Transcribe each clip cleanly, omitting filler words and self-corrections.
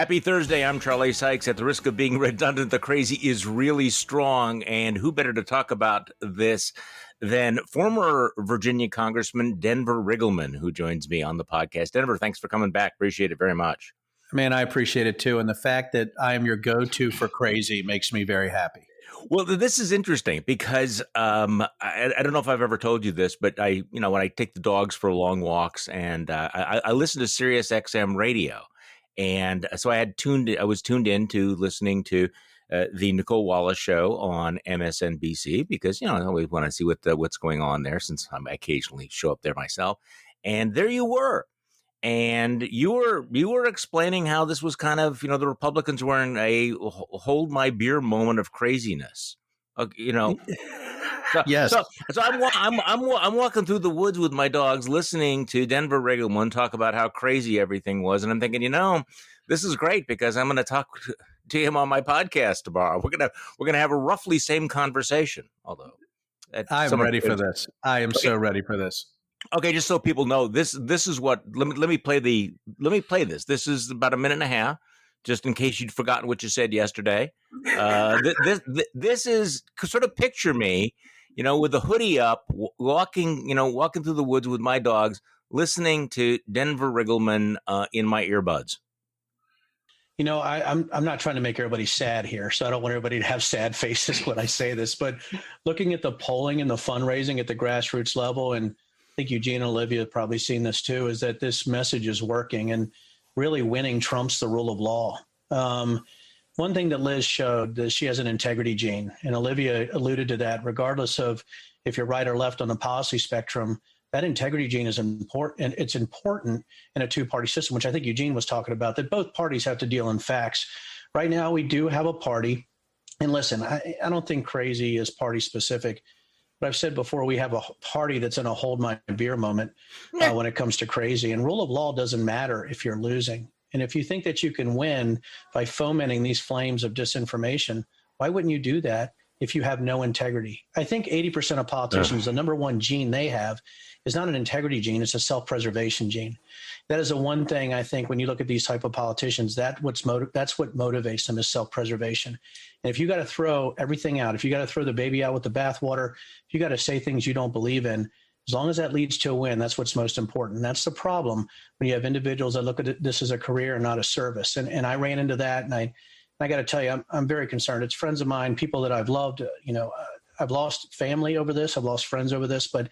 Happy Thursday. I'm Charlie Sykes. At the risk of being redundant, the crazy is really strong. And who better to talk about this than former Virginia Congressman Denver Riggleman, who joins me on the podcast. Denver, thanks for coming back. Appreciate it very much. Man, I appreciate it too. And the fact that I am your go-to for crazy makes me very happy. Well, this is interesting because I don't know if I've ever told you this, but when I take the dogs for long walks and I listen to Sirius XM radio. And so I was tuned in to listening to the Nicole Wallace show on MSNBC because, I always want to see what's going on there since I occasionally show up there myself. And there you were. And you were explaining how this was kind of, the Republicans were in a hold my beer moment of craziness. Yes. So I'm walking through the woods with my dogs, listening to Denver Riggleman talk about how crazy everything was, and I'm thinking, this is great because I'm going to talk to him on my podcast tomorrow. We're gonna have a roughly same conversation. Although I'm ready for this. I am so ready for this. Okay, just so people know, this is what. Let me play this. This is about a minute and a half, just in case you'd forgotten what you said yesterday. This is sort of picture me, with the hoodie up, walking through the woods with my dogs, listening to Denver Riggleman in my earbuds. I'm not trying to make everybody sad here, so I don't want everybody to have sad faces when I say this. But looking at the polling and the fundraising at the grassroots level, and I think Eugene and Olivia have probably seen this too, is that this message is working and really winning trumps the rule of law. One thing that Liz showed is she has an integrity gene, and Olivia alluded to that. Regardless of if you're right or left on the policy spectrum, that integrity gene is important, and it's important in a two-party system, which I think Eugene was talking about, that both parties have to deal in facts. Right now, we do have a party, and listen, I don't think crazy is party-specific, but I've said before, we have a party that's in a hold my beer moment when it comes to crazy, and rule of law doesn't matter if you're losing. And if you think that you can win by fomenting these flames of disinformation, why wouldn't you do that if you have no integrity? I think 80% of politicians, the number one gene they have is not an integrity gene, it's a self-preservation gene. That is the one thing I think when you look at these type of politicians, that's what motivates them is self-preservation. And if you got to throw everything out, if you got to throw the baby out with the bathwater, if you got to say things you don't believe in, as long as that leads to a win, that's what's most important. That's the problem when you have individuals that look at this as a career and not a service. And I ran into that, and I got to tell you, I'm very concerned. It's friends of mine, people that I've loved. I've lost family over this. I've lost friends over this. But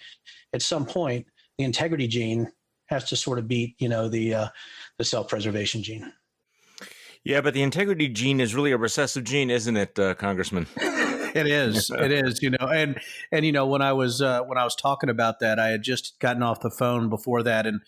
at some point, the integrity gene has to sort of beat, the self-preservation gene. Yeah, but the integrity gene is really a recessive gene, isn't it, Congressman? It is. It is. And when I was talking about that, I had just gotten off the phone before that, and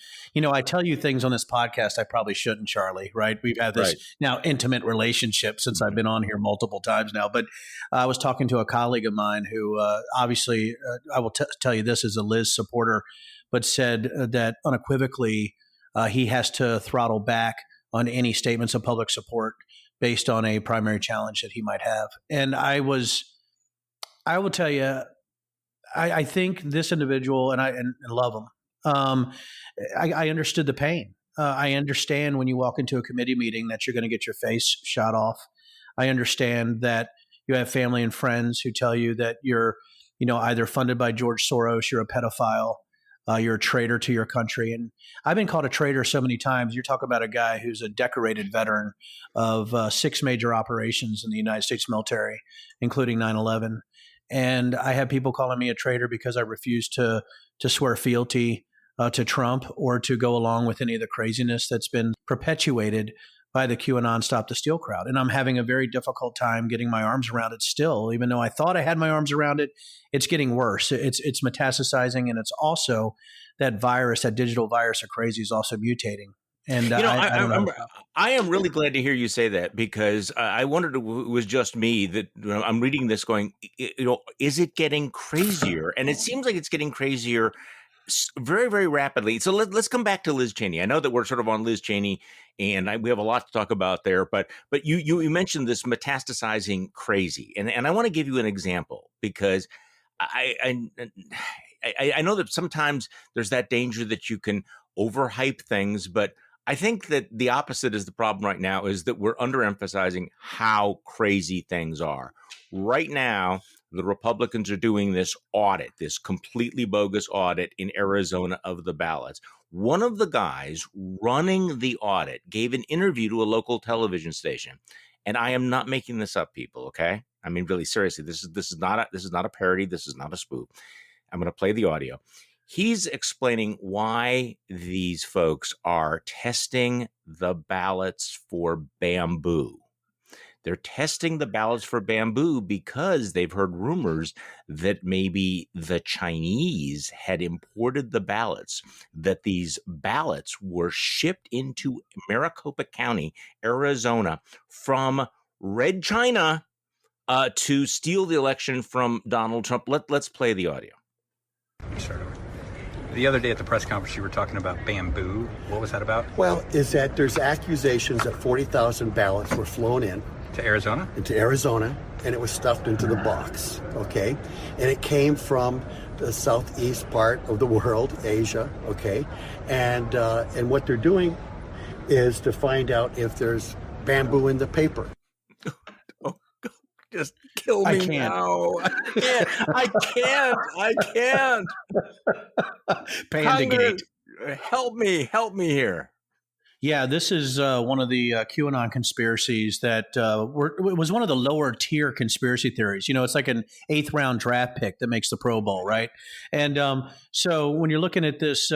I tell you things on this podcast I probably shouldn't, Charlie. Right? We've had this now intimate relationship since I've been on here multiple times now. But I was talking to a colleague of mine who, obviously, I will tell you this is a Liz supporter, but said that unequivocally he has to throttle back on any statements of public support based on a primary challenge that he might have. And I will tell you, I think this individual, and I love him. I understood the pain. I understand when you walk into a committee meeting that you're going to get your face shot off. I understand that you have family and friends who tell you that you're, either funded by George Soros, you're a pedophile, you're a traitor to your country. And I've been called a traitor so many times. You're talking about a guy who's a decorated veteran of 6 major operations in the United States military, including 9/11. And I have people calling me a traitor because I refuse to swear fealty to Trump or to go along with any of the craziness that's been perpetuated by the QAnon Stop the Steal crowd. And I'm having a very difficult time getting my arms around it still. Even though I thought I had my arms around it, it's getting worse. It's metastasizing, and it's also that virus, that digital virus of crazy is also mutating. And I am really glad to hear you say that, because I wondered if it was just me that I'm reading this going, is it getting crazier? And it seems like it's getting crazier very, very rapidly. So let's come back to Liz Cheney. I know that we're sort of on Liz Cheney, and we have a lot to talk about there. But you mentioned this metastasizing crazy, and I want to give you an example, because I know that sometimes there's that danger that you can overhype things, but I think that the opposite is the problem right now, is that we're underemphasizing how crazy things are. Right now, the Republicans are doing this audit, this completely bogus audit in Arizona of the ballots. One of the guys running the audit gave an interview to a local television station. And I am not making this up, people, okay? I mean, really, seriously, this is not a parody, this is not a spoof. I'm going to play the audio. He's explaining why these folks are testing the ballots for bamboo. They're testing the ballots for bamboo because they've heard rumors that maybe the Chinese had imported the ballots, that these ballots were shipped into Maricopa County, Arizona, from Red China to steal the election from Donald Trump. Let's play the audio. Sure. The other day at the press conference, you were talking about bamboo. What was that about? Well, is that there's accusations that 40,000 ballots were flown in To Arizona? into Arizona, and it was stuffed into the box, okay? And it came from the southeast part of the world, Asia, okay? And what they're doing is to find out if there's bamboo in the paper. Just kill me now. I can't. Pandagate. Help me here. Yeah, this is one of the QAnon conspiracies that it was one of the lower tier conspiracy theories. You know, it's like an 8th round draft pick that makes the Pro Bowl, right? And so when you're looking at this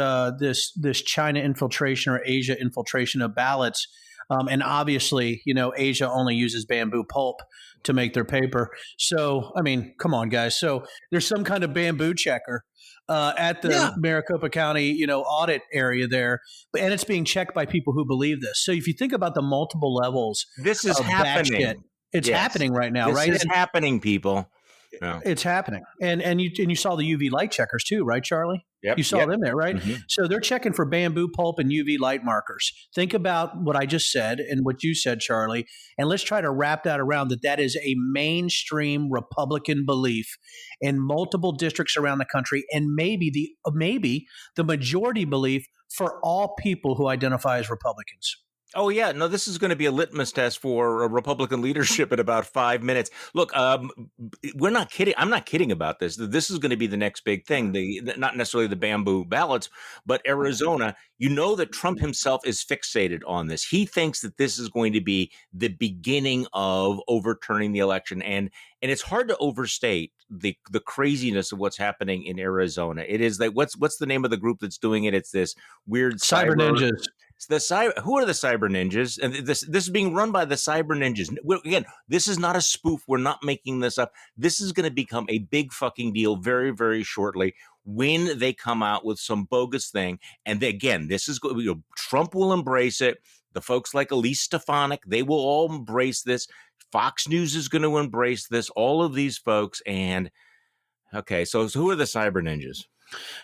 China infiltration or Asia infiltration of ballots, and obviously, you know, Asia only uses bamboo pulp to make their paper. So, I mean, come on, guys. So there's some kind of bamboo checker at the Maricopa County, you know, audit area there, and it's being checked by people who believe this. So if you think about the multiple levels, This is of happening. batshit, it's Yes. happening right now, This right? is And happening, people. Yeah. it's happening, and you saw the UV light checkers too, right, Charlie? Yep, You saw yep. them there, right? Mhm. So they're checking for bamboo pulp and UV light markers. Think about what I just said and what you said, Charlie, and let's try to wrap that around that is a mainstream Republican belief in multiple districts around the country, and maybe the majority belief for all people who identify as Republicans. Oh, yeah. No, this is going to be a litmus test for Republican leadership in about 5 minutes. Look, we're not kidding. I'm not kidding about this. This is going to be the next big thing. Not necessarily the bamboo ballots, but Arizona. You know that Trump himself is fixated on this. He thinks that this is going to be the beginning of overturning the election. And it's hard to overstate the craziness of what's happening in Arizona. It is like, what's the name of the group that's doing it? It's this weird Cyber ninjas. Who are the cyber ninjas? And this is being run by the cyber ninjas. Again, this is not a spoof. We're not making this up. This is going to become a big fucking deal very, very shortly when they come out with some bogus thing. And again, this is Trump will embrace it. The folks like Elise Stefanik, they will all embrace this. Fox News is going to embrace this. All of these folks. And okay, so who are the cyber ninjas?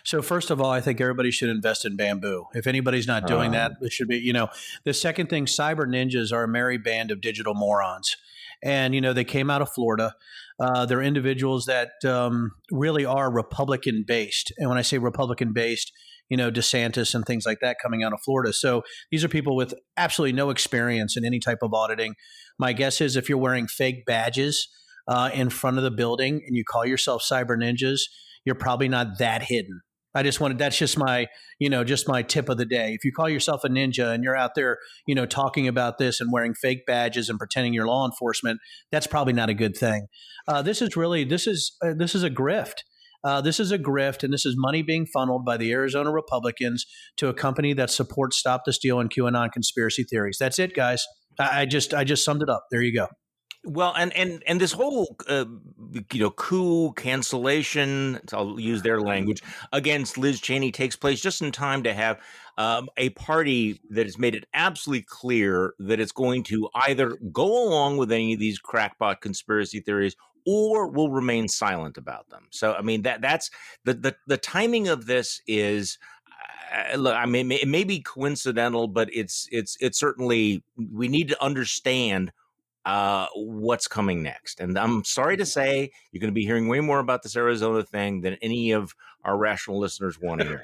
So first of all, I think everybody should invest in bamboo. If anybody's not doing that, it should be, you know. The second thing, cyber ninjas are a merry band of digital morons. And, you know, they came out of Florida. They're individuals that really are Republican based. And when I say Republican based, you know, DeSantis and things like that coming out of Florida. So these are people with absolutely no experience in any type of auditing. My guess is if you're wearing fake badges in front of the building and you call yourself cyber ninjas, you're probably not that hidden. That's just my tip of the day. If you call yourself a ninja and you're out there, you know, talking about this and wearing fake badges and pretending you're law enforcement, that's probably not a good thing. This is a grift. This is a grift, and this is money being funneled by the Arizona Republicans to a company that supports Stop the Steal and QAnon conspiracy theories. That's it, guys. I just summed it up. There you go. Well, and this whole coup cancellation, I'll use their language, against Liz Cheney takes place just in time to have a party that has made it absolutely clear that it's going to either go along with any of these crackpot conspiracy theories or will remain silent about them. So, I mean, that's the timing of this is. Look, I mean, it may be coincidental, but it's certainly, we need to understand what's coming next. And I'm sorry to say, you're going to be hearing way more about this Arizona thing than any of our rational listeners want to hear.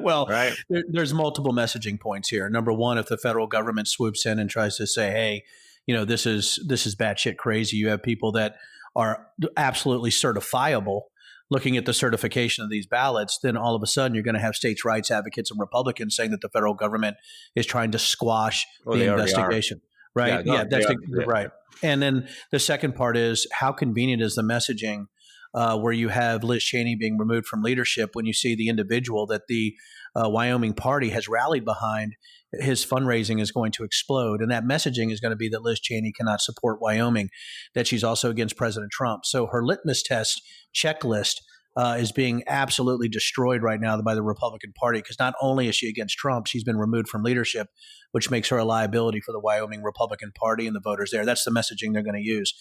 Well, right? There's multiple messaging points here. Number one, if the federal government swoops in and tries to say, hey, this is batshit crazy. You have people that are absolutely certifiable looking at the certification of these ballots, then all of a sudden you're going to have states' rights advocates and Republicans saying that the federal government is trying to squash the investigation. Right. Yeah, that's right. And then the second part is, how convenient is the messaging where you have Liz Cheney being removed from leadership when you see the individual that the Wyoming party has rallied behind, his fundraising is going to explode. And that messaging is going to be that Liz Cheney cannot support Wyoming, that she's also against President Trump. So her litmus test checklist is being absolutely destroyed right now by the Republican Party, because not only is she against Trump, she's been removed from leadership, which makes her a liability for the Wyoming Republican Party and the voters there. That's the messaging they're going to use.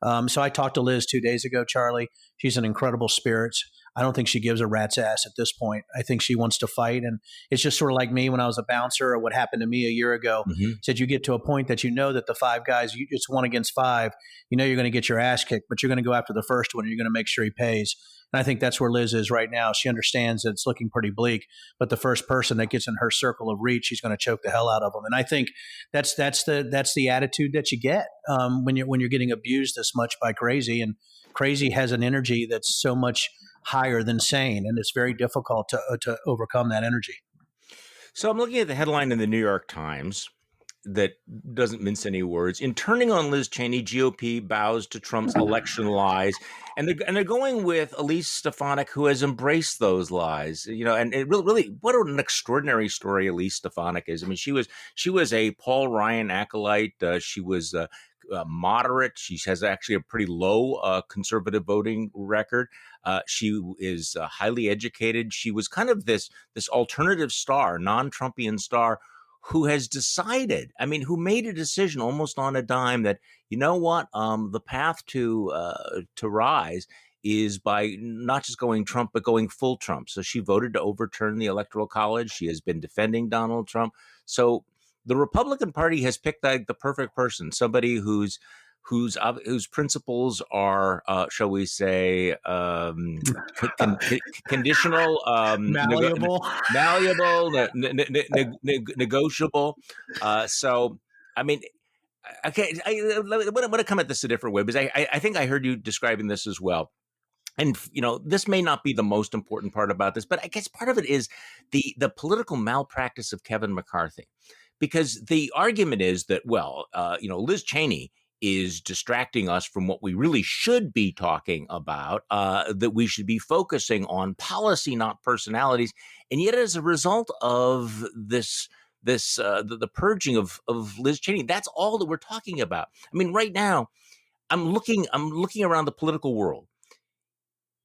So I talked to Liz 2 days ago, Charlie. She's an incredible spirit. I don't think she gives a rat's ass at this point. I think she wants to fight. And it's just sort of like me when I was a bouncer, or what happened to me a year ago. Said you get to a point that that the five guys, it's 1 against 5. You're going to get your ass kicked, but you're going to go after the first one and you're going to make sure he pays. And I think that's where Liz is right now. She understands that it's looking pretty bleak, but the first person that gets in her circle of reach, she's going to choke the hell out of them. And I think that's the attitude that you get when you're getting abused this much by crazy. And crazy has an energy that's so much higher than sane, and it's very difficult to overcome that energy. So I'm looking at the headline in the New York Times that doesn't mince any words. In turning on Liz Cheney, GOP bows to Trump's election lies. And they're going with Elise Stefanik, who has embraced those lies. And it really, what an extraordinary story Elise Stefanik is. I mean, she was a Paul Ryan acolyte. She was moderate. She has actually a pretty low conservative voting record. She is highly educated. She was kind of this alternative star, non-Trumpian star, who has decided, who made a decision almost on a dime that, the path to rise is by not just going Trump, but going full Trump. So she voted to overturn the Electoral College. She has been defending Donald Trump. So the Republican Party has picked the perfect person, somebody whose principles are, shall we say, conditional, malleable, negotiable. Okay, I want to come at this a different way, because I think I heard you describing this as well. And, this may not be the most important part about this, but I guess part of it is the political malpractice of Kevin McCarthy. Because the argument is that, Liz Cheney is distracting us from what we really should be talking about, that we should be focusing on policy, not personalities. And yet, as a result of the purging of Liz Cheney, that's all that we're talking about. Right now, I'm looking around the political world.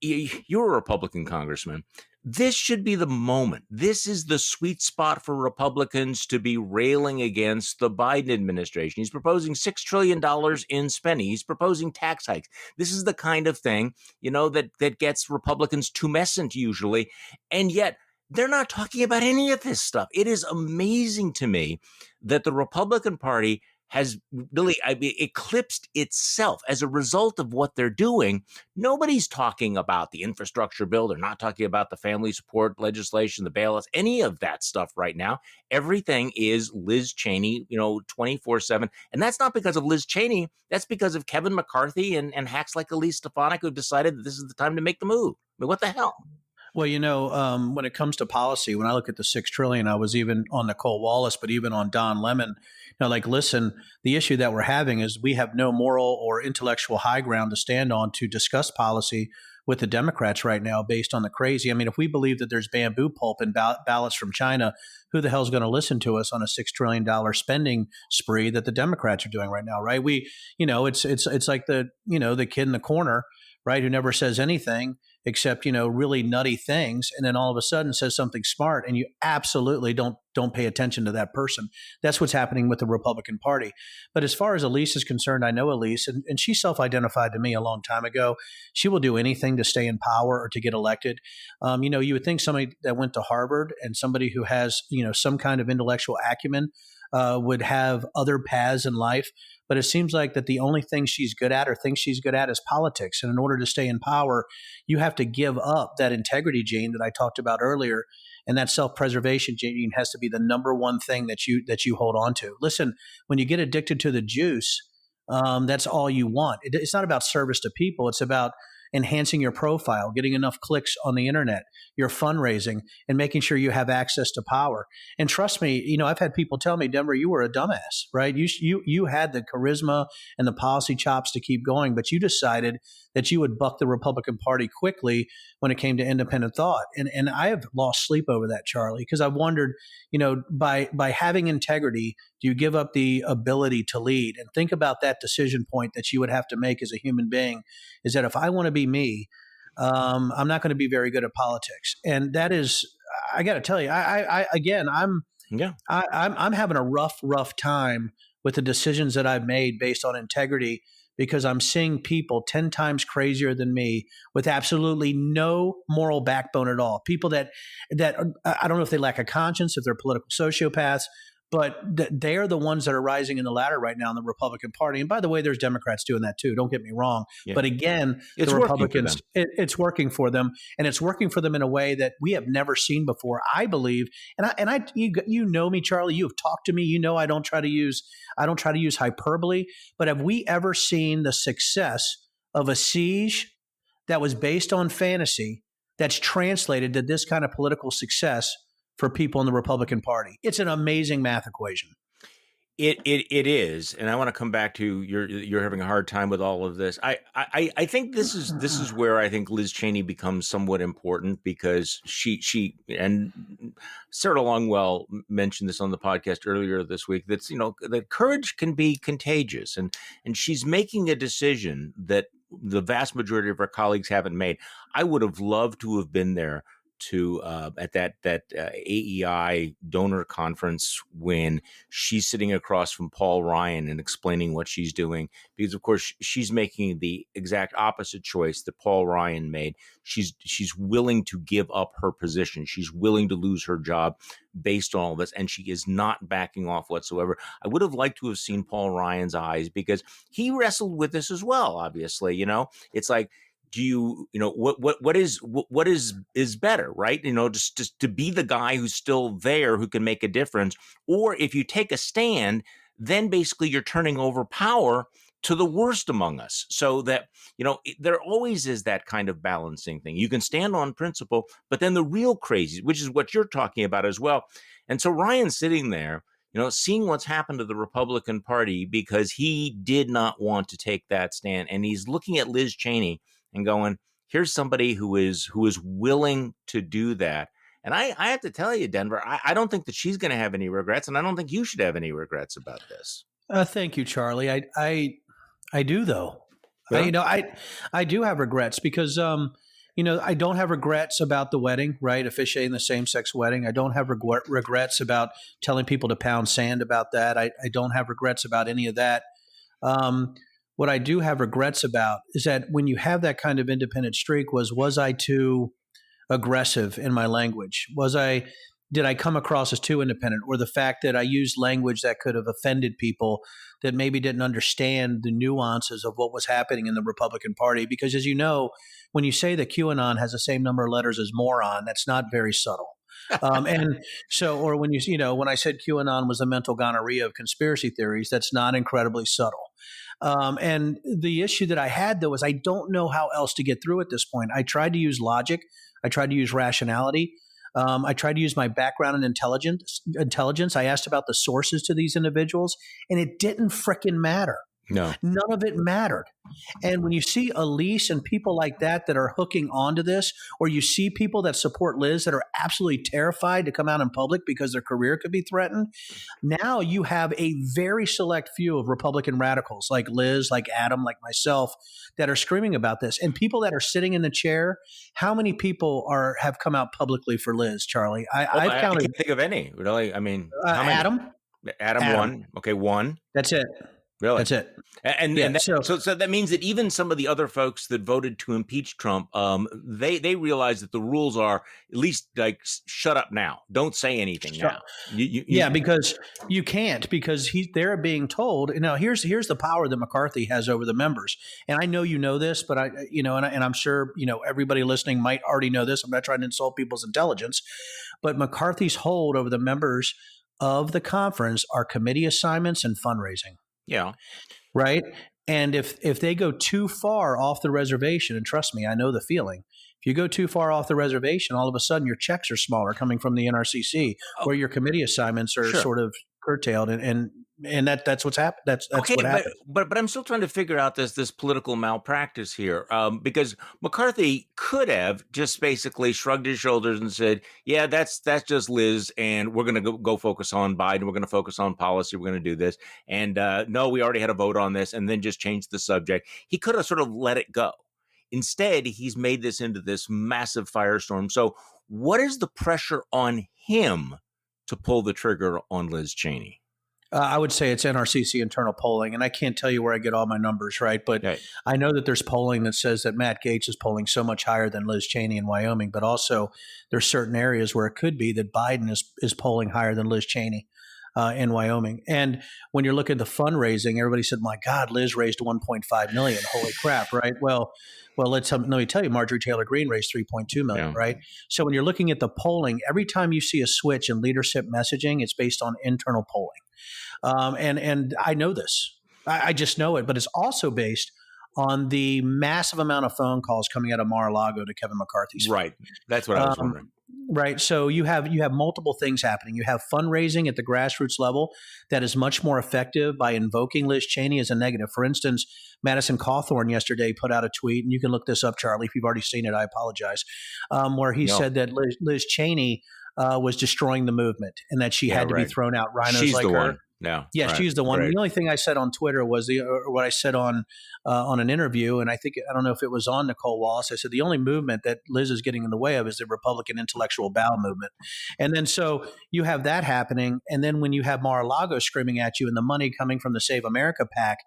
You're a Republican congressman. This should be the moment. This is the sweet spot for Republicans to be railing against the Biden administration. He's proposing $6 trillion in spending. He's proposing tax hikes. This is the kind of thing, that gets Republicans tumescent usually. And yet they're not talking about any of this stuff. It is amazing to me that the Republican Party has really eclipsed itself as a result of what they're doing. Nobody's talking about the infrastructure bill. They're not talking about the family support legislation, the ballots, any of that stuff right now. Everything is Liz Cheney, 24/7. And that's not because of Liz Cheney. That's because of Kevin McCarthy and hacks like Elise Stefanik, who've decided that this is the time to make the move. What the hell? Well, when it comes to policy, when I look at the $6 trillion, I was even on Nicole Wallace, but even on Don Lemon, listen, the issue that we're having is we have no moral or intellectual high ground to stand on to discuss policy with the Democrats right now based on the crazy. If we believe that there's bamboo pulp and ballots from China, who the hell's going to listen to us on a $6 trillion spending spree that the Democrats are doing right now, right? It's like the kid in the corner, right, who never says anything except, really nutty things, and then all of a sudden says something smart, and you absolutely don't don't pay attention to that person. That's what's happening with the Republican Party. But as far as Elise is concerned, I know Elise, and she self-identified to me a long time ago. She will do anything to stay in power or to get elected. You would think somebody that went to Harvard and somebody who has, some kind of intellectual acumen would have other paths in life. But it seems like that the only thing she's good at or thinks she's good at is politics. And in order to stay in power, you have to give up that integrity gene that I talked about earlier. And that self-preservation gene has to be the number one thing that you hold on to. Listen, when you get addicted to the juice, that's all you want. It's not about service to people. It's about enhancing your profile, getting enough clicks on the internet, your fundraising, and making sure you have access to power. And trust me, I've had people tell me, Denver, you were a dumbass, right? You had the charisma and the policy chops to keep going, but you decided that you would buck the Republican Party quickly when it came to independent thought. And I have lost sleep over that, Charlie, because I've wondered, by having integrity, do you give up the ability to lead? And think about that decision point that you would have to make as a human being, is that if I want to be me, I'm not going to be very good at politics. And that is, I got to tell you, I'm having a rough time with the decisions that I've made based on integrity, because I'm seeing people 10 times crazier than me with absolutely no moral backbone at all. People that I don't know if they lack a conscience, if they're political sociopaths, but they're the ones that are rising in the ladder right now in the Republican Party. And by the way, there's Democrats doing that too. Don't get me wrong. Yeah. But again, the Republicans, it's working for them, and it's working for them in a way that we have never seen before, I believe. You know me, Charlie. You have talked to me. I don't try to use hyperbole. But have we ever seen the success of a siege that was based on fantasy that's translated to this kind of political success for people in the Republican Party? It's an amazing math equation. It is, and I want to come back to you're having a hard time with all of this. I think this is where I think Liz Cheney becomes somewhat important, because she and Sarah Longwell mentioned this on the podcast earlier this week. That's that courage can be contagious, and she's making a decision that the vast majority of our colleagues haven't made. I would have loved to have been there to at that AEI donor conference when she's sitting across from Paul Ryan and explaining what she's doing, because of course she's making the exact opposite choice that Paul Ryan made. She's willing to give up her position. She's willing to lose her job based on all this, and she is not backing off whatsoever. I would have liked to have seen Paul Ryan's eyes, because he wrestled with this as well. Obviously, it's like, what is better, right? Just to be the guy who's still there, who can make a difference, or if you take a stand, then basically you're turning over power to the worst among us. So that, there always is that kind of balancing thing. You can stand on principle, but then the real crazies, which is what you're talking about as well. And so Ryan's sitting there, seeing what's happened to the Republican Party, because he did not want to take that stand. And he's looking at Liz Cheney and going, here's somebody who is willing to do that. And I have to tell you, Denver, I don't think that she's going to have any regrets, and I don't think you should have any regrets about this. Thank you, Charlie. I do, though. Yeah. I do have regrets, because I don't have regrets about the wedding, right? Officiating the same-sex wedding. I don't have regrets about telling people to pound sand about that. I don't have regrets about any of that. What I do have regrets about is that when you have that kind of independent streak, was I too aggressive in my language? Did I come across as too independent? Or the fact that I used language that could have offended people that maybe didn't understand the nuances of what was happening in the Republican Party? Because as you know, when you say that QAnon has the same number of letters as moron, that's not very subtle. And so, or when when I said QAnon was a mental gonorrhea of conspiracy theories, that's not incredibly subtle. And the issue that I had, though, is I don't know how else to get through at this point. I tried to use logic. I tried to use rationality. I tried to use my background in intelligence. I asked about the sources to these individuals, and it didn't frickin' matter. No. None of it mattered. And when you see Elise and people like that are hooking onto this, or you see people that support Liz that are absolutely terrified to come out in public because their career could be threatened, now you have a very select few of Republican radicals like Liz, like Adam, like myself, that are screaming about this. And people that are sitting in the chair, how many people have come out publicly for Liz, Charlie? I've counted. I can't think of any, really. I mean, how many? Adam won. Okay, one. That's it. Really? That's it. And so that means that even some of the other folks that voted to impeach Trump, they realize that the rules are at least like shut up now, don't say anything now. Because you can't, because they're being told. Now here's the power that McCarthy has over the members, and I know you know this, but and I'm sure everybody listening might already know this. I'm not trying to insult people's intelligence, but McCarthy's hold over the members of the conference are committee assignments and fundraising. Yeah. Right. And if they go too far off the reservation, and trust me, I know the feeling, if you go too far off the reservation, all of a sudden your checks are smaller coming from the NRCC, or your committee assignments are sort of curtailed, and that's what's happened. That's okay, what happened. But I'm still trying to figure out this political malpractice here, because McCarthy could have just basically shrugged his shoulders and said, "Yeah, that's just Liz, and we're going to go focus on Biden. We're going to focus on policy. We're going to do this, and no, we already had a vote on this," and then just changed the subject. He could have sort of let it go. Instead, he's made this into this massive firestorm. So, what is the pressure on him to pull the trigger on Liz Cheney? I would say it's NRCC internal polling, and I can't tell you where I get all my numbers, right? But I know that there's polling that says that Matt Gaetz is polling so much higher than Liz Cheney in Wyoming, but also there's certain areas where it could be that Biden is polling higher than Liz Cheney in Wyoming. And when you're looking at the fundraising, everybody said, "My God, Liz raised $1.5 million. Holy crap!" Right? Well, let me tell you, Marjorie Taylor Greene raised $3.2 million. Right? So when you're looking at the polling, every time you see a switch in leadership messaging, it's based on internal polling. And I know this. I just know it, but it's also based on the massive amount of phone calls coming out of Mar-a-Lago to Kevin McCarthy's. Right. That's what I was wondering. Right. So you have multiple things happening. You have fundraising at the grassroots level that is much more effective by invoking Liz Cheney as a negative. For instance, Madison Cawthorn yesterday put out a tweet, and you can look this up, Charlie. If you've already seen it, I apologize, where he said that Liz Cheney was destroying the movement and that she had to be thrown out. Rhinos She's like the her. one. No. Yeah, she's the one. Right. The only thing I said on Twitter was what I said on an interview, and I don't know if it was on Nicole Wallace. I said the only movement that Liz is getting in the way of is the Republican intellectual bowel movement. And then so you have that happening, and then when you have Mar-a-Lago screaming at you and the money coming from the Save America PAC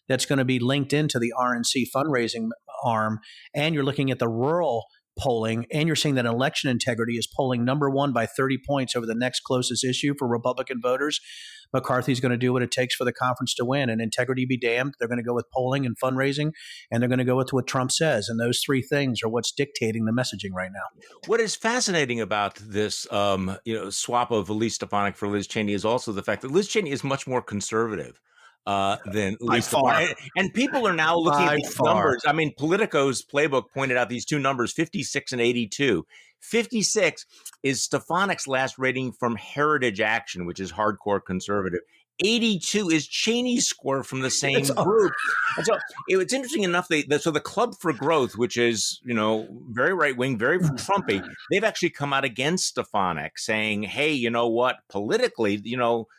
that's going to be linked into the RNC fundraising arm, and you're looking at the rural polling, and you're seeing that election integrity is polling number one by 30 points over the next closest issue for Republican voters. McCarthy's going to do what it takes for the conference to win, and integrity be damned. They're going to go with polling and fundraising, and they're going to go with what Trump says. And those three things are what's dictating the messaging right now. What is fascinating about this, swap of Elise Stefanik for Liz Cheney is also the fact that Liz Cheney is much more conservative than Elise Stefanik. And people are now looking at these numbers. I mean, Politico's playbook pointed out these two numbers, 56 and 82. 56 is Stefanik's last rating from Heritage Action, which is hardcore conservative. 82 is Cheney's score from the same group. And so it's interesting enough. So the Club for Growth, which is, very right wing, very Trumpy, they've actually come out against Stefanik saying, hey, you know what? Politically,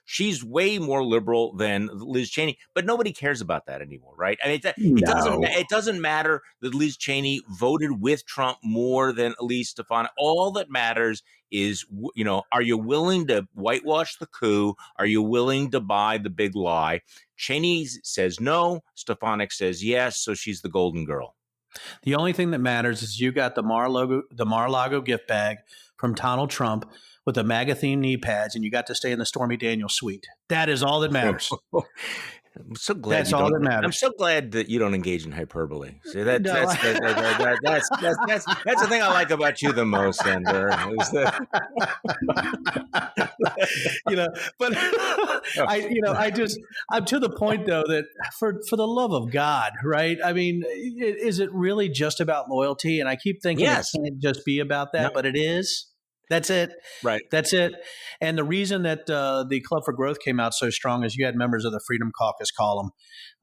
she's way more liberal than Liz Cheney, but nobody cares about that anymore, right? I mean, it doesn't matter that Liz Cheney voted with Trump more than Elise Stefanik. All that matters is, are you willing to whitewash the coup? Are you willing to buy the big lie? Cheney says no. Stefanik says yes. So she's the golden girl. The only thing that matters is you got the Mar-a-Lago gift bag from Donald Trump with the MAGA-themed knee pads, and you got to stay in the Stormy Daniels suite. That is all that matters. I'm so glad that's all that matters. I'm so glad that you don't engage in hyperbly. See, that's the thing I like about you the most, Denver. But I'm to the point though that for the love of God, right? I mean, is it really just about loyalty? And I keep thinking it can't just be about that, but it is. That's it. Right. That's it. And the reason that the Club for Growth came out so strong is you had members of the Freedom Caucus call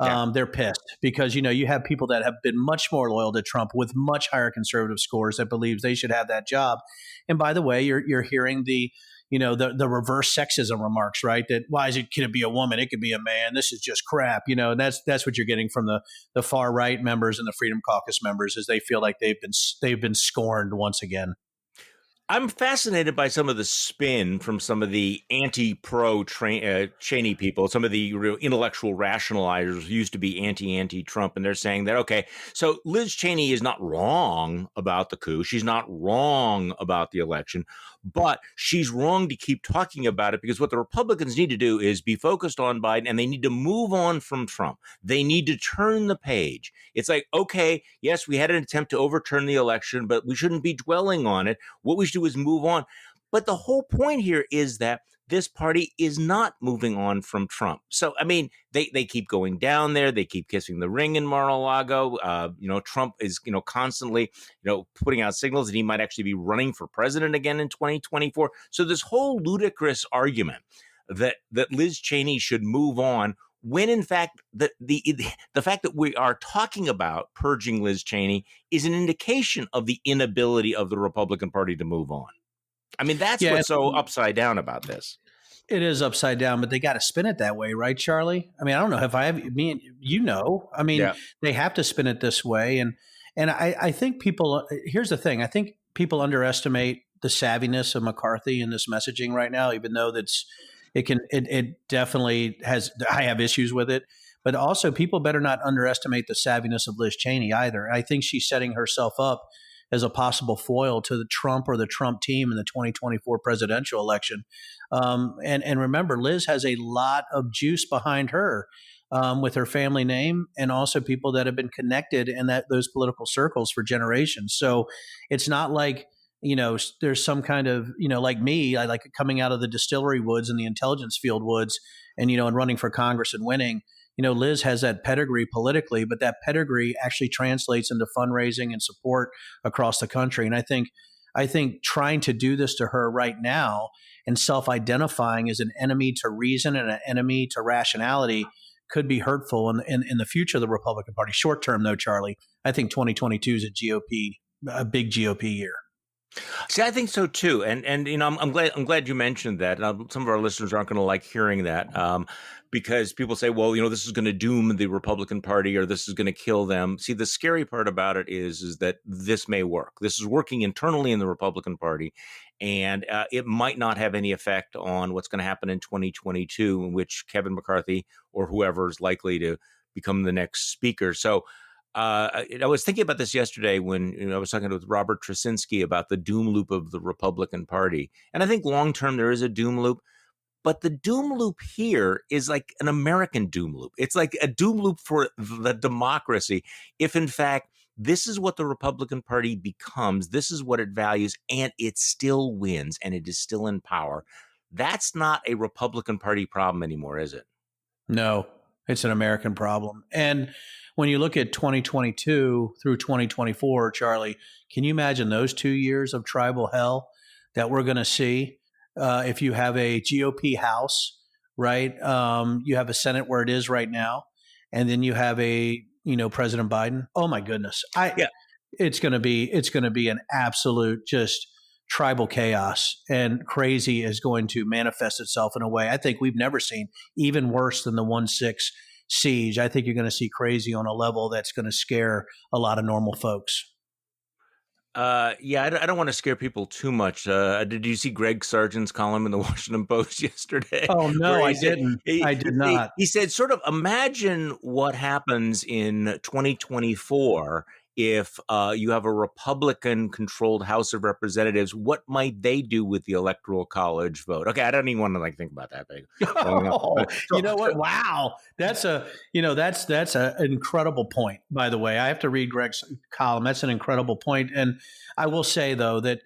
them. They're pissed because, you have people that have been much more loyal to Trump with much higher conservative scores that believes they should have that job. And by the way, you're hearing the reverse sexism remarks, right? That can it be a woman? It could be a man. This is just crap, and that's what you're getting from the far right members and the Freedom Caucus members is they feel like they've been scorned once again. I'm fascinated by some of the spin from some of the anti-pro Cheney people, some of the real intellectual rationalizers who used to be anti-Trump, and they're saying that, okay, so Liz Cheney is not wrong about the coup. She's not wrong about the election, but she's wrong to keep talking about it because what the Republicans need to do is be focused on Biden, and they need to move on from Trump. They need to turn the page. It's like, okay, yes, we had an attempt to overturn the election, but we shouldn't be dwelling on it. What we should do is move on. But the whole point here is that this party is not moving on from Trump. So, I mean, they keep going down there. They keep kissing the ring in Mar-a-Lago. Trump is, constantly, putting out signals that he might actually be running for president again in 2024. So this whole ludicrous argument that Liz Cheney should move on, when in fact the fact that we are talking about purging Liz Cheney is an indication of the inability of the Republican Party to move on. I mean, that's what's so upside down about this. It is upside down, but they got to spin it that way, right, Charlie? I mean, I don't know if I have they have to spin it this way. And I think people, here's the thing. I think people underestimate the savviness of McCarthy in this messaging right now, even though it definitely has, I have issues with it, but also people better not underestimate the savviness of Liz Cheney either. I think she's setting herself up as a possible foil to the Trump or the Trump team in the 2024 presidential election. And remember, Liz has a lot of juice behind her with her family name and also people that have been connected in those political circles for generations. So it's not like, there's some kind of, like me, I like coming out of the distillery woods and the intelligence field woods and, and running for Congress and winning. Liz has that pedigree politically, but that pedigree actually translates into fundraising and support across the country. And I think trying to do this to her right now and self-identifying as an enemy to reason and an enemy to rationality could be hurtful in the future of the Republican Party. Short term, though, Charlie, I think 2022 is a big GOP year. See, I think so too, and I'm glad you mentioned that. Some of our listeners aren't going to like hearing that because people say, well, this is going to doom the Republican Party or this is going to kill them. See, the scary part about it is that this may work. This is working internally in the Republican Party, and it might not have any effect on what's going to happen in 2022, in which Kevin McCarthy or whoever is likely to become the next speaker. So. I was thinking about this yesterday when I was talking with Robert Trasinski about the doom loop of the Republican Party. And I think long term there is a doom loop, but the doom loop here is like an American doom loop. It's like a doom loop for the democracy. If in fact this is what the Republican Party becomes, this is what it values, and it still wins and it is still in power, that's not a Republican Party problem anymore, is it? No, it's an American problem. And when you look at 2022 through 2024, Charlie, can you imagine those 2 years of tribal hell that we're going to see if you have a GOP House, right? You have a Senate where it is right now, and then you have President Biden. Oh my goodness, it's going to be an absolute just tribal chaos, and crazy is going to manifest itself in a way I think we've never seen, even worse than the 1-6 siege. I think you're going to see crazy on a level that's going to scare a lot of normal folks. I don't want to scare people too much. Did you see Greg Sargent's column in the Washington Post yesterday? Oh, no, I didn't. I did not. He said, sort of imagine what happens in 2024 if you have a Republican-controlled House of Representatives. What might they do with the Electoral College vote? Okay, I don't even want to think about that. You know what? Wow, that's an incredible point. By the way, I have to read Greg's column. That's an incredible point. And I will say though that,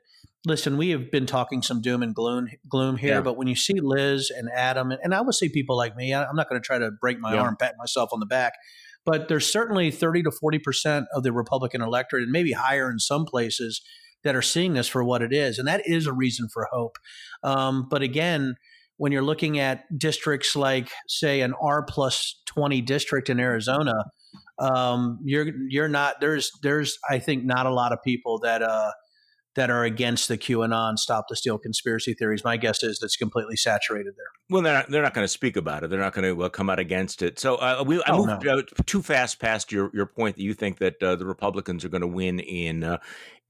listen, we have been talking some doom and gloom here, but when you see Liz and Adam, and I will see people like me, I'm not going to try to break my arm, pat myself on the back. But there's certainly 30 to 40% of the Republican electorate, and maybe higher in some places, that are seeing this for what it is. And that is a reason for hope. But again, when you're looking at districts like, say, an R+20 district in Arizona, you're not, there's, I think, not a lot of people that are against the QAnon Stop the Steal conspiracy theories. My guess is that's completely saturated there. Well, they're not going to speak about it. They're not going to come out against it. So I moved too fast past your point that you think that the Republicans are going to win in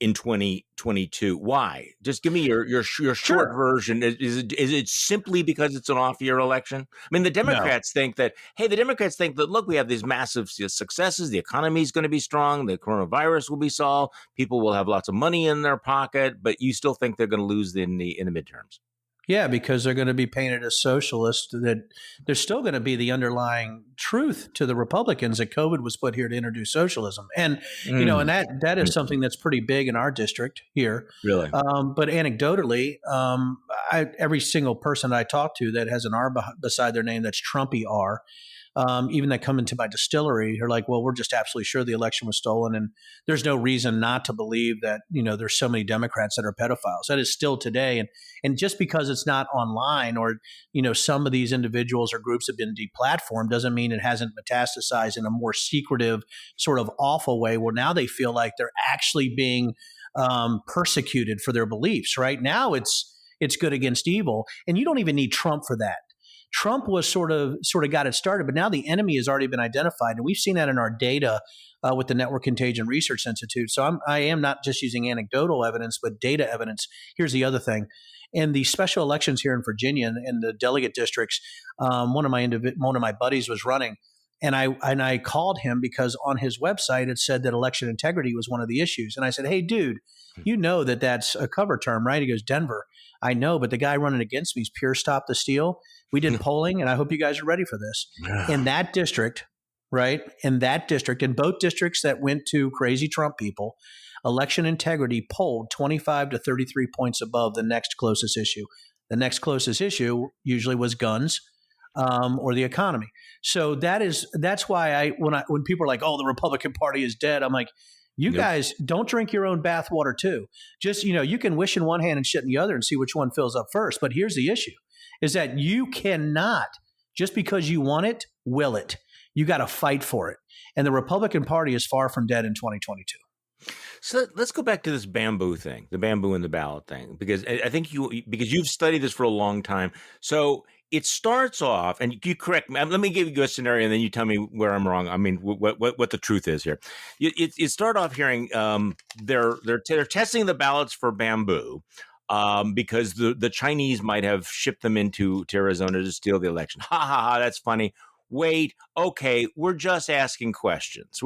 2022. Why? Just give me your short version. Is it simply because it's an off-year election? I mean, the Democrats think that, look, we have these massive successes. The economy is going to be strong. The coronavirus will be solved. People will have lots of money in their pocket, but you still think they're going to lose in the midterms. Yeah, because they're going to be painted as socialists, that there's still going to be the underlying truth to the Republicans that COVID was put here to introduce socialism. And, and that is something that's pretty big in our district here. Really? But anecdotally, every single person I talk to that has an R beside their name that's Trumpy R, even that come into my distillery, are like, well, we're just absolutely sure the election was stolen. And there's no reason not to believe that, there's so many Democrats that are pedophiles. That is still today. And just because it's not online or, some of these individuals or groups have been deplatformed doesn't mean it hasn't metastasized in a more secretive, sort of awful way where now they feel like they're actually being persecuted for their beliefs. Right now it's good against evil. And you don't even need Trump for that. Trump was sort of got it started, but now the enemy has already been identified. And we've seen that in our data with the Network Contagion Research Institute. So I am not just using anecdotal evidence, but data evidence. Here's the other thing. In the special elections here in Virginia, in the delegate districts, one of my buddies was running, and I called him because on his website it said that election integrity was one of the issues. And I said, hey, dude, that's a cover term, right? He goes, Denver. I know, but the guy running against me is pure Stop the Steal. We did polling, and I hope you guys are ready for this. In that district, right? In both districts that went to crazy Trump people, election integrity polled 25 to 33 points above the next closest issue. The next closest issue usually was guns or the economy. So that's why when people are like, oh, the Republican Party is dead, I'm like, you guys don't drink your own bathwater too. Just, you can wish in one hand and shit in the other and see which one fills up first. But here's the issue is that you cannot, just because you want it, will it. You got to fight for it. And the Republican Party is far from dead in 2022. So let's go back to this bamboo thing, the bamboo and the ballot thing, because I think because you've studied this for a long time. So it starts off, and you correct me. Let me give you a scenario, and then you tell me where I'm wrong. I mean, what the truth is here. You start off hearing they're testing the ballots for bamboo because the Chinese might have shipped them into Arizona to steal the election. Ha ha ha! That's funny. Wait, okay, we're just asking questions.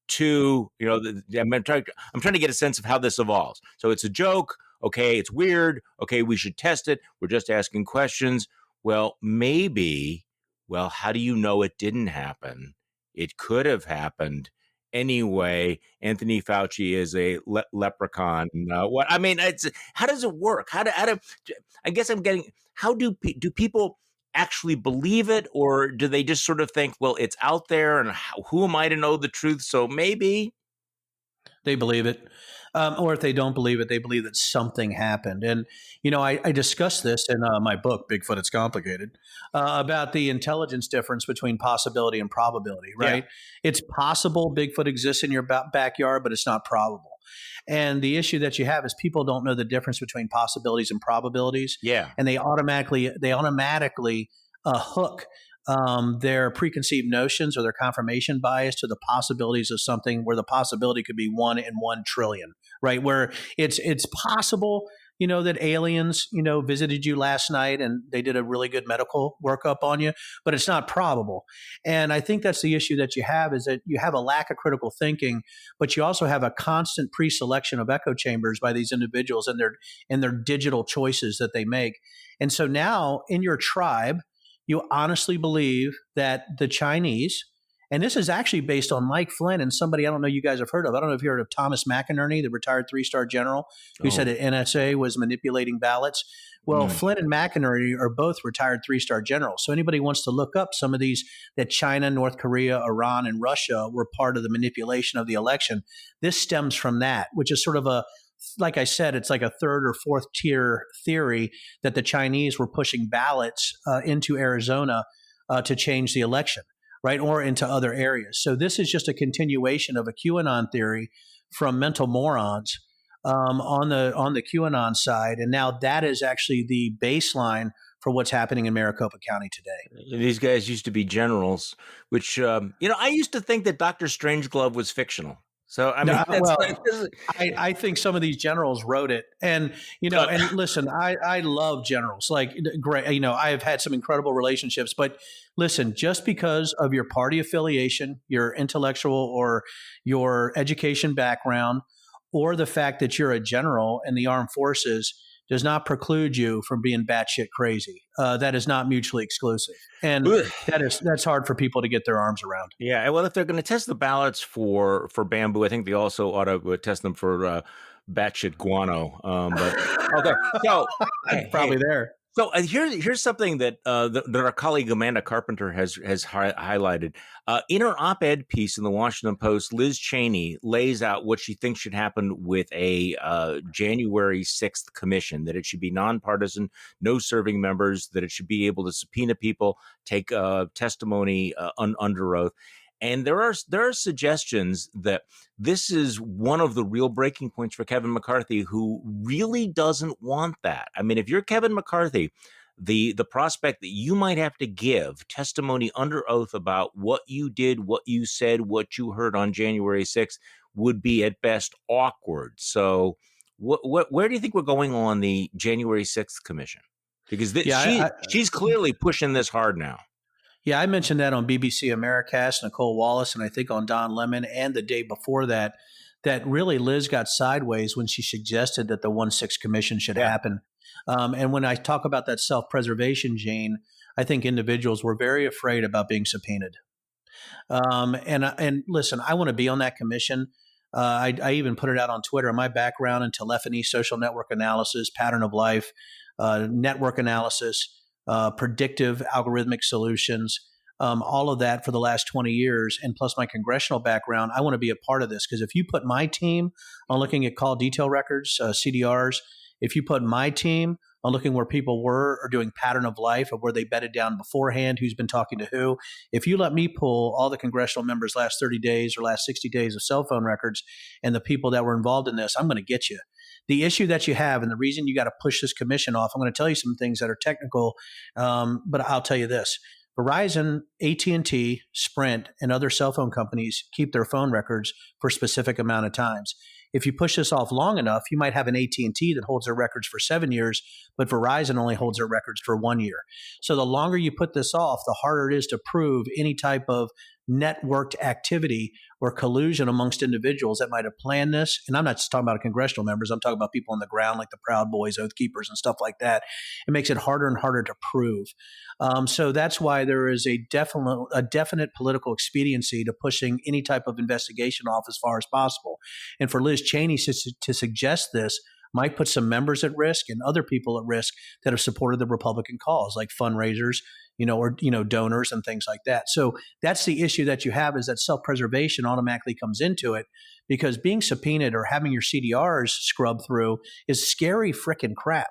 To I'm trying to get a sense of how this evolves. So it's a joke. Okay, it's weird. Okay, we should test it. We're just asking questions. Well, maybe. Well, how do you know it didn't happen? It could have happened anyway. Anthony Fauci is a leprechaun. What I mean, how does it work? How I guess I'm getting. How do people actually believe it, or do they just sort of think, well, it's out there, and who am I to know the truth? So maybe they believe it. Or if they don't believe it, they believe that something happened. And, I discussed this in my book, Bigfoot, It's Complicated, about the intelligence difference between possibility and probability, right? Yeah. It's possible Bigfoot exists in your backyard, but it's not probable. And the issue that you have is people don't know the difference between possibilities and probabilities. Yeah. And they automatically hook their preconceived notions or their confirmation bias to the possibilities of something where the possibility could be 1 in 1 trillion, right? Where it's possible, that aliens, visited you last night and they did a really good medical workup on you, but it's not probable. And I think that's the issue that you have, is that you have a lack of critical thinking, but you also have a constant pre-selection of echo chambers by these individuals and their digital choices that they make. And so now in your tribe, you honestly believe that the Chinese And this is actually based on Mike Flynn and somebody I don't know you guys have heard of. I don't know if you heard of Thomas McInerney, the retired 3-star general who said that NSA was manipulating ballots. Well, Flynn and McInerney are both retired 3-star generals. So anybody wants to look up some of these, that China, North Korea, Iran, and Russia were part of the manipulation of the election. This stems from that, which is sort of like I said, it's like a third or fourth tier theory that the Chinese were pushing ballots into Arizona to change the election, right? Or into other areas. So this is just a continuation of a QAnon theory from mental morons on the QAnon side. And now that is actually the baseline for what's happening in Maricopa County today. These guys used to be generals, which, I used to think that Dr. Strangelove was fictional. So, I mean, I think some of these generals wrote it. And, and listen, I love generals. Like, great, I've had some incredible relationships. But listen, just because of your party affiliation, your intellectual or your education background, or the fact that you're a general in the armed forces does not preclude you from being batshit crazy. That is not mutually exclusive. And that's hard for people to get their arms around. Yeah. Well, if they're going to test the ballots for bamboo, I think they also ought to test them for batshit guano. But okay. So probably there. So here's something that that our colleague Amanda Carpenter has highlighted. In her op-ed piece in the Washington Post, Liz Cheney lays out what she thinks should happen with a January 6th commission, that it should be nonpartisan, no serving members, that it should be able to subpoena people, take testimony under oath. And there are suggestions that this is one of the real breaking points for Kevin McCarthy, who really doesn't want that. I mean, if you're Kevin McCarthy, the prospect that you might have to give testimony under oath about what you did, what you said, what you heard on January 6th would be at best awkward. So where do you think we're going on the January 6th commission? Because she's clearly pushing this hard now. Yeah, I mentioned that on BBC Americast, Nicole Wallace, and I think on Don Lemon, and the day before that really Liz got sideways when she suggested that the 1/6 commission should happen. And when I talk about that self-preservation, Gene, I think individuals were very afraid about being subpoenaed. And listen, I want to be on that commission. I even put it out on Twitter. My background in telephony, social network analysis, pattern of life, network analysis, predictive algorithmic solutions, all of that for the last 20 years, and plus my congressional background, I want to be a part of this. Because if you put my team on looking at call detail records, CDRs, if you put my team on looking where people were or doing pattern of life of where they bedded down beforehand, who's been talking to who, if you let me pull all the congressional members' last 30 days or last 60 days of cell phone records and the people that were involved in this, I'm going to get you. The issue that you have and the reason you got to push this commission off, I'm going to tell you some things that are technical, but I'll tell you this. Verizon, AT&T, Sprint, and other cell phone companies keep their phone records for a specific amount of times. If you push this off long enough, you might have an AT&T that holds their records for 7 years, but Verizon only holds their records for 1 year. So the longer you put this off, the harder it is to prove any type of networked activity or collusion amongst individuals that might have planned this. And I'm not just talking about congressional members. I'm talking about people on the ground like the Proud Boys, Oath Keepers, and stuff like that. It makes it harder and harder to prove. So that's why there is a definite political expediency to pushing any type of investigation off as far as possible. And for Liz Cheney to suggest this might put some members at risk and other people at risk that have supported the Republican cause, like fundraisers, or donors and things like that. So that's the issue that you have, is that self-preservation automatically comes into it, because being subpoenaed or having your CDRs scrubbed through is scary frickin' crap.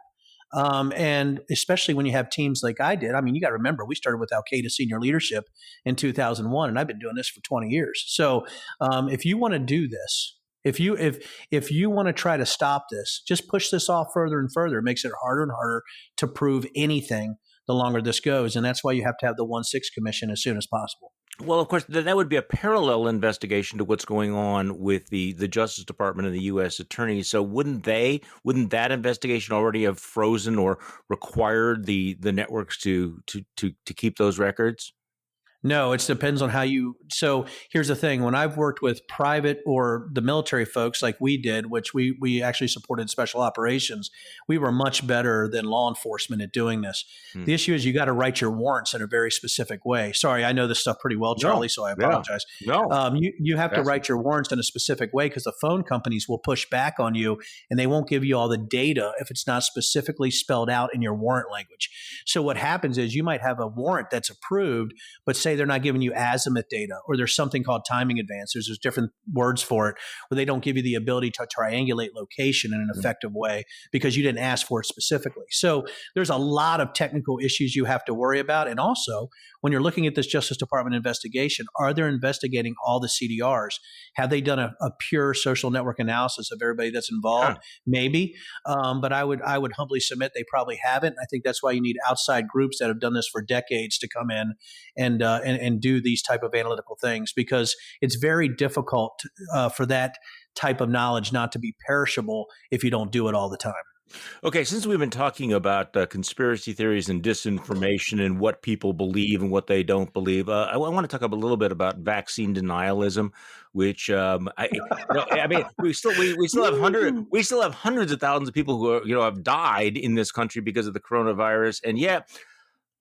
And especially when you have teams like I did. I mean, you got to remember, we started with Al-Qaeda senior leadership in 2001, and I've been doing this for 20 years. So if you want to do this, if you want to try to stop this, just push this off further and further. It makes it harder and harder to prove anything the longer this goes. And that's why you have to have the 1/6 commission as soon as possible. Well, of course, that would be a parallel investigation to what's going on with the Justice Department and the U.S. Attorney. So wouldn't that investigation already have frozen or required the networks to keep those records? No, it depends on how you. So here's the thing: when I've worked with private or the military folks, like we did, which we actually supported special operations, we were much better than law enforcement at doing this. Hmm. The issue is you got to write your warrants in a very specific way. Sorry, I know this stuff pretty well, Charlie, so I apologize. No. You have to write your warrants in a specific way because the phone companies will push back on you and they won't give you all the data if it's not specifically spelled out in your warrant language. So what happens is you might have a warrant that's approved, but say they're not giving you azimuth data, or there's something called timing advances. There's different words for it, where they don't give you the ability to triangulate location in an effective way because you didn't ask for it specifically. So there's a lot of technical issues you have to worry about. And also, when you're looking at this Justice Department investigation, are they investigating all the CDRs? Have they done a pure social network analysis of everybody that's involved? Maybe, but I would humbly submit they probably haven't. I think that's why you need outside groups that have done this for decades to come in and do these type of analytical things, because it's very difficult for that type of knowledge not to be perishable if you don't do it all the time. Okay, since we've been talking about conspiracy theories and disinformation and what people believe and what they don't believe, I want to talk a little bit about vaccine denialism, which we still have hundreds of thousands of people who are, have died in this country because of the coronavirus, and yet.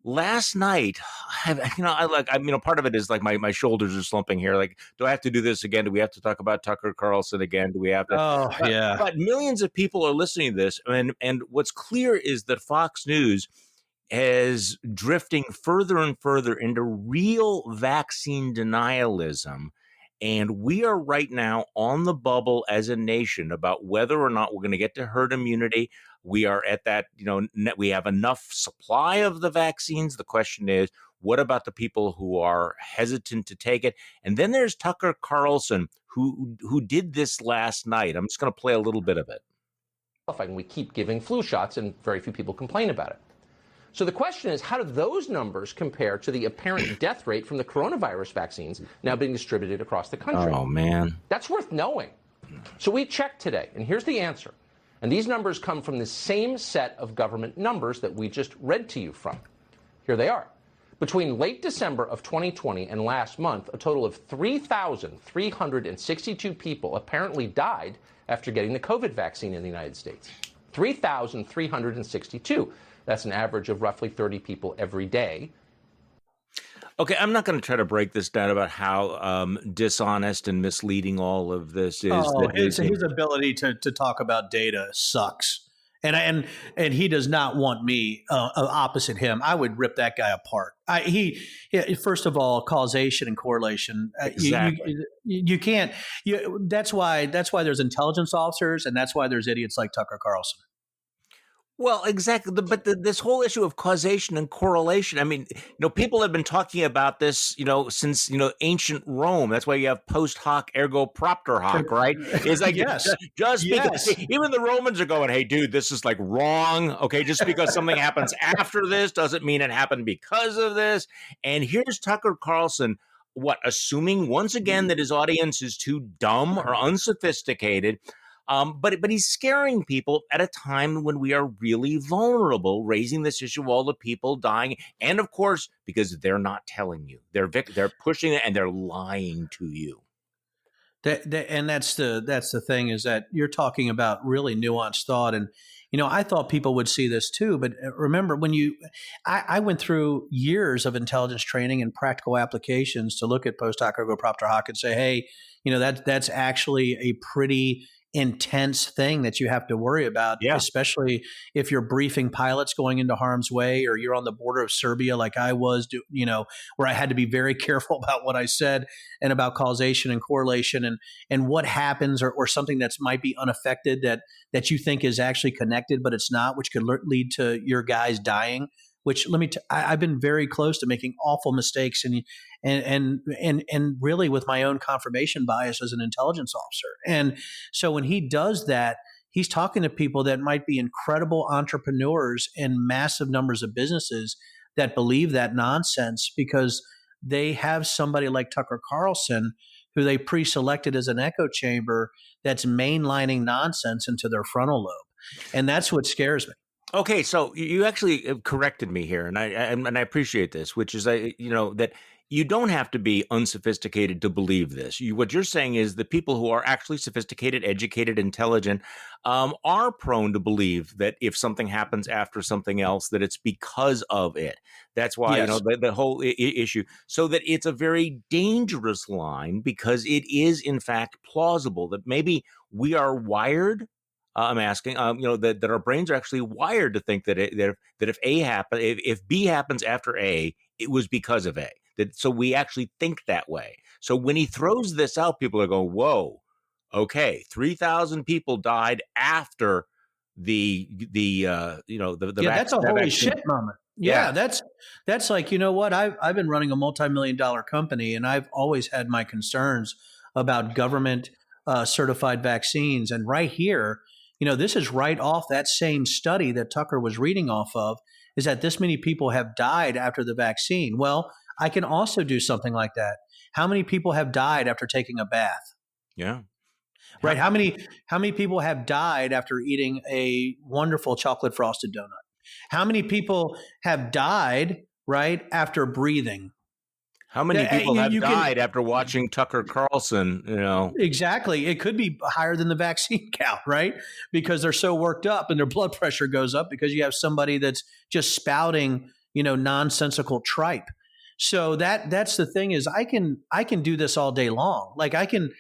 Last night, part of it is like my shoulders are slumping here. Like, do I have to do this again? Do we have to talk about Tucker Carlson again? Do we have to? Oh, yeah. But millions of people are listening to this. And what's clear is that Fox News is drifting further and further into real vaccine denialism. And we are right now on the bubble as a nation about whether or not we're going to get to herd immunity. We are at that, we have enough supply of the vaccines. The question is, what about the people who are hesitant to take it? And then there's Tucker Carlson, who did this last night. I'm just going to play a little bit of it. And we keep giving flu shots and very few people complain about it. So the question is, how do those numbers compare to the apparent death rate from the coronavirus vaccines now being distributed across the country? Oh, man. That's worth knowing. So we checked today, and here's the answer. And these numbers come from the same set of government numbers that we just read to you from. Here they are. Between late December of 2020 and last month, a total of 3,362 people apparently died after getting the COVID vaccine in the United States. 3,362. That's an average of roughly 30 people every day. Okay, I'm not going to try to break this down about how dishonest and misleading all of this is. His ability to talk about data sucks, and he does not want me opposite him. I would rip that guy apart. First of all, causation and correlation. Exactly. You can't. That's why there's intelligence officers, and that's why there's idiots like Tucker Carlson. Well, exactly. But this whole issue of causation and correlation, I mean, people have been talking about this, since, ancient Rome. That's why you have post hoc ergo propter hoc, right? It's like, yes. Just because, even the Romans are going, hey, dude, this is like wrong. Okay, just because something happens after this doesn't mean it happened because of this. And here's Tucker Carlson, assuming once again that his audience is too dumb or unsophisticated. But he's scaring people at a time when we are really vulnerable, raising this issue of all the people dying. And of course, because they're not telling you, they're pushing it and they're lying to you. And that's the thing, is that you're talking about really nuanced thought. And, I thought people would see this too. But remember, I went through years of intelligence training and practical applications to look at post hoc ergo propter hoc and say, hey, that's actually a pretty intense thing that you have to worry about, especially if you're briefing pilots going into harm's way, or you're on the border of Serbia like I was, where I had to be very careful about what I said and about causation and correlation and what happens or something that might be unaffected that you think is actually connected, but it's not, which could lead to your guys dying. Which I've been very close to making awful mistakes and really with my own confirmation bias as an intelligence officer. And so when he does that, he's talking to people that might be incredible entrepreneurs and massive numbers of businesses that believe that nonsense because they have somebody like Tucker Carlson who they pre-selected as an echo chamber that's mainlining nonsense into their frontal lobe. And that's what scares me. Okay, so you actually corrected me here, and I appreciate this, which is that you don't have to be unsophisticated to believe this. What you're saying is the people who are actually sophisticated, educated, intelligent are prone to believe that if something happens after something else, that it's because of it. That's why, Yes. the whole issue. So that it's a very dangerous line because it is, in fact, plausible that maybe we are wired. I'm asking, that our brains are actually wired to think that if A happen, if B happens after A, it was because of A. So we actually think that way. So when he throws this out, people are going, "Whoa, okay, 3,000 people died after the that's a holy shit moment. Yeah. That's like, you know what? I've been running a multi-million-dollar company, and I've always had my concerns about government certified vaccines. And right here, this is right off that same study that Tucker was reading off of, is that this many people have died after the vaccine. Well, I can also do something like that. How many people have died after taking a bath? Yeah. Right. How many people have died after eating a wonderful chocolate frosted donut? How many people have died, right, after breathing? How many people have you died after watching Tucker Carlson, Exactly. It could be higher than the vaccine count, right? Because they're so worked up and their blood pressure goes up because you have somebody that's just spouting, nonsensical tripe. So that's the thing is I can do this all day long. Like I can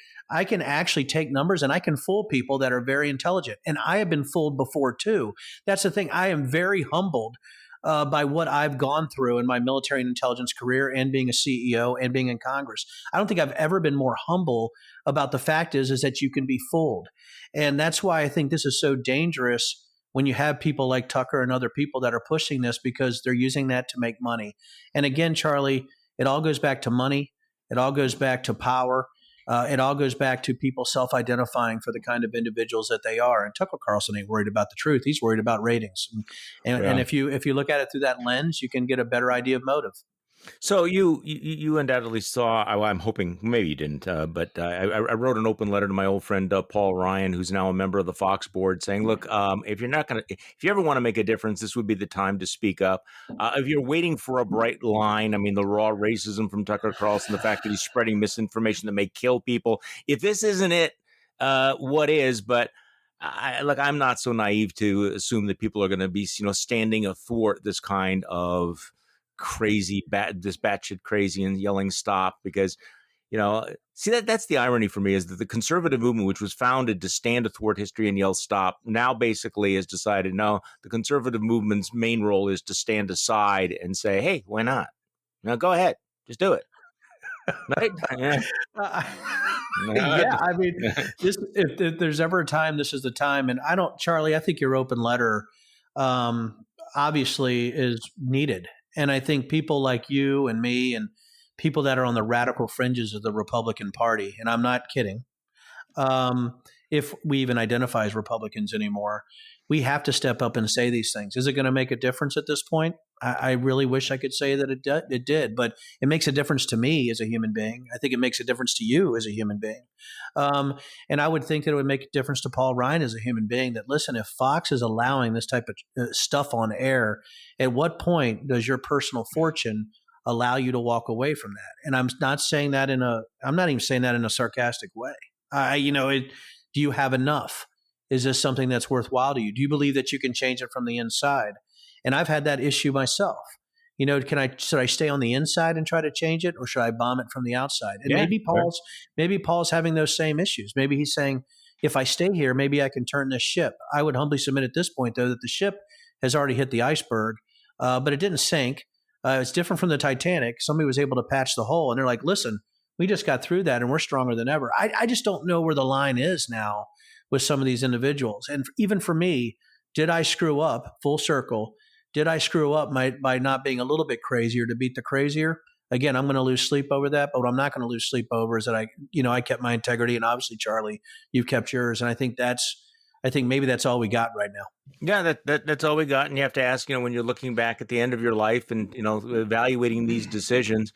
actually take numbers and I can fool people that are very intelligent. And I have been fooled before too. That's the thing. I am very humbled by what I've gone through in my military and intelligence career and being a CEO and being in Congress. I don't think I've ever been more humble about the fact is that you can be fooled. And that's why I think this is so dangerous when you have people like Tucker and other people that are pushing this because they're using that to make money. And again, Charlie, it all goes back to money. It all goes back to power. It all goes back to people self-identifying for the kind of individuals that they are. And Tucker Carlson ain't worried about the truth. He's worried about ratings. And if you look at it through that lens, you can get a better idea of motive. So you undoubtedly saw. I'm hoping maybe you didn't, but I wrote an open letter to my old friend Paul Ryan, who's now a member of the Fox board, saying, "Look, if you ever want to make a difference, this would be the time to speak up. If you're waiting for a bright line, I mean, the raw racism from Tucker Carlson, the fact that he's spreading misinformation that may kill people. If this isn't it, what is?" But I'm not so naive to assume that people are going to be, standing athwart this kind of this batshit crazy and yelling stop because, that's the irony for me is that the conservative movement, which was founded to stand athwart history and yell stop, now basically has decided, no, the conservative movement's main role is to stand aside and say, hey, why not? Go ahead, just do it. Right? Yeah. Yeah, I mean, if there's ever a time, this is the time. And Charlie, I think your open letter obviously is needed. And I think people like you and me and people that are on the radical fringes of the Republican Party, and I'm not kidding, if we even identify as Republicans anymore, we have to step up and say these things. Is it going to make a difference at this point? I really wish I could say that it did, but it makes a difference to me as a human being. I think it makes a difference to you as a human being. And I would think that it would make a difference to Paul Ryan as a human being that, listen, if Fox is allowing this type of stuff on air, at what point does your personal fortune allow you to walk away from that? And I'm not saying that I'm not even saying that in a sarcastic way. Do you have enough? Is this something that's worthwhile to you? Do you believe that you can change it from the inside? And I've had that issue myself. Should I stay on the inside and try to change it, or should I bomb it from the outside? And maybe Paul's having those same issues. Maybe he's saying, if I stay here, maybe I can turn this ship. I would humbly submit at this point, though, that the ship has already hit the iceberg, but it didn't sink. It's different from the Titanic. Somebody was able to patch the hole, and they're like, listen, we just got through that, and we're stronger than ever. I just don't know where the line is now with some of these individuals. And even for me, did I screw up, full circle? Did I screw up by not being a little bit crazier to beat the crazier? Again, I'm going to lose sleep over that, but what I'm not going to lose sleep over is that I kept my integrity, and obviously, Charlie, you've kept yours. And I think maybe that's all we got right now. Yeah, that's all we got. And you have to ask, when you're looking back at the end of your life and, evaluating these decisions,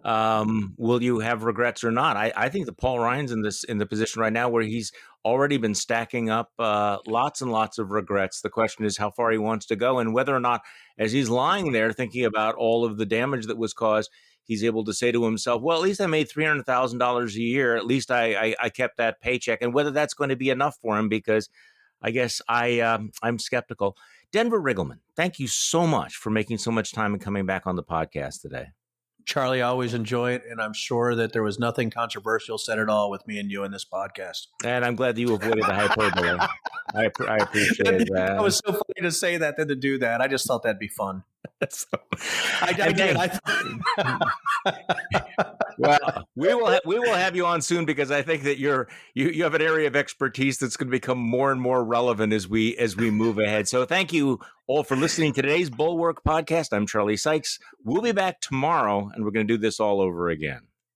will you have regrets or not? I think that Paul Ryan's in the position right now where he's already been stacking up lots and lots of regrets. The question is how far he wants to go and whether or not, as he's lying there thinking about all of the damage that was caused, he's able to say to himself, well, at least I made $300,000 a year. At least I kept that paycheck. And whether that's going to be enough for him, because I guess I'm skeptical. Denver Riggleman, thank you so much for making so much time and coming back on the podcast today. Charlie, I always enjoy it, and I'm sure that there was nothing controversial said at all with me and you in this podcast. And I'm glad that you avoided the hyperbole. I appreciate that. It was so funny to say that than to do that. I just thought that'd be fun. I did. Well, we will have you on soon, because I think that you have an area of expertise that's going to become more and more relevant as we move ahead. So thank you all for listening to today's Bulwark podcast. I'm Charlie Sykes. We'll be back tomorrow, and we're going to do this all over again.